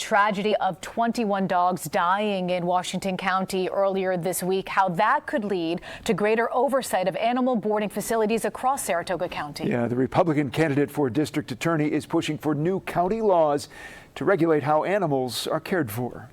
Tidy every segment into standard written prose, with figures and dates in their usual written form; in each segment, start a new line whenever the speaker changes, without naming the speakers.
tragedy of 21 dogs dying in Washington County earlier this week, how that could lead to greater oversight of animal boarding facilities across Saratoga County.
Yeah, the Republican candidate for district attorney is pushing for new county laws to regulate how animals are cared for.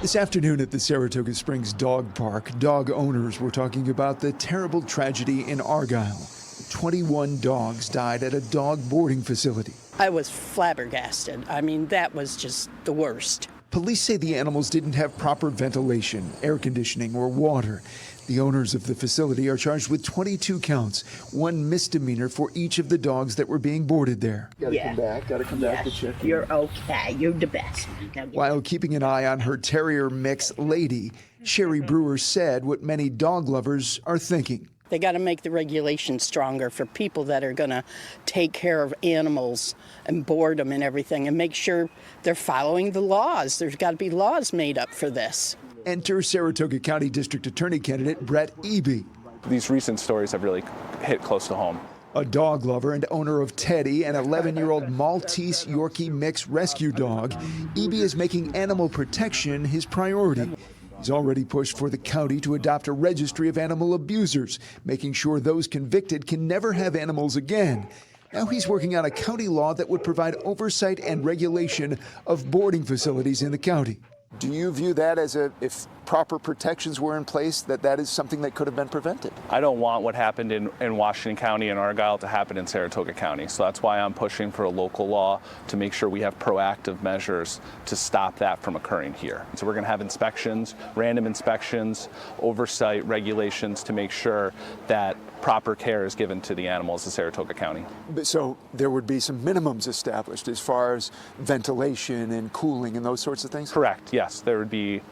This afternoon at the Saratoga Springs Dog Park, dog owners were talking about the terrible tragedy in Argyle. 21 dogs died at a dog boarding facility.
I was flabbergasted. I mean, that was just the worst.
Police say the animals didn't have proper ventilation, air conditioning, or water. The owners of the facility are charged with 22 counts, one misdemeanor for each of the dogs that were being boarded there. Gotta come back to check.
You're okay. You're the best.
While keeping an eye on her terrier mix, Lady, Sherry Brewer said what many dog lovers are thinking.
They got to make the regulations stronger for people that are going to take care of animals and board them and everything, and make sure they're following the laws. There's got to be laws made up for this.
Enter Saratoga County District Attorney candidate Brett Eby.
These recent stories have really hit close to home.
A dog lover and owner of Teddy, an 11-year-old Maltese Yorkie mix rescue dog, Eby is making animal protection his priority. He's already pushed for the county to adopt a registry of animal abusers, making sure those convicted can never have animals again. Now he's working on a county law that would provide oversight and regulation of boarding facilities in the county. Do you view that as if proper protections were in place, that is something that could have been prevented?
I don't want what happened in Washington County and Argyle to happen in Saratoga County. So that's why I'm pushing for a local law to make sure we have proactive measures to stop that from occurring here. So we're going to have inspections, random inspections, oversight regulations to make sure that proper care is given to the animals of Saratoga County.
So there would be some minimums established as far as ventilation and cooling and those sorts of things?
Correct, yes. There would be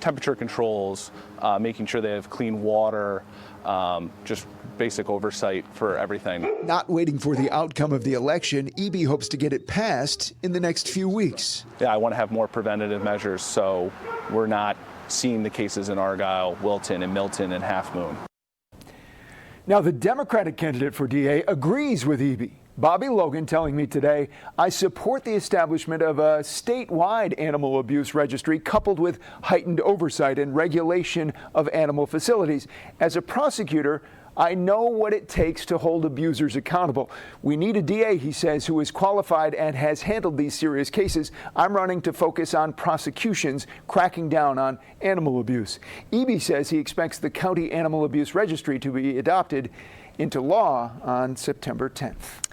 temperature controls, making sure they have clean water, just basic oversight for everything. Not
waiting for the outcome of the election, Eby hopes to get it passed in the next few weeks.
Yeah, I want to have more preventative measures so we're not seeing the cases in Argyle, Wilton, and Milton, and Half Moon.
Now, the Democratic candidate for DA agrees with Eby. Bobby Logan telling me today, I support the establishment of a statewide animal abuse registry coupled with heightened oversight and regulation of animal facilities. As a prosecutor, I know what it takes to hold abusers accountable. We need a DA, he says, who is qualified and has handled these serious cases. I'm running to focus on prosecutions, cracking down on animal abuse. Eby says he expects the county animal abuse registry to be adopted into law on September 10th.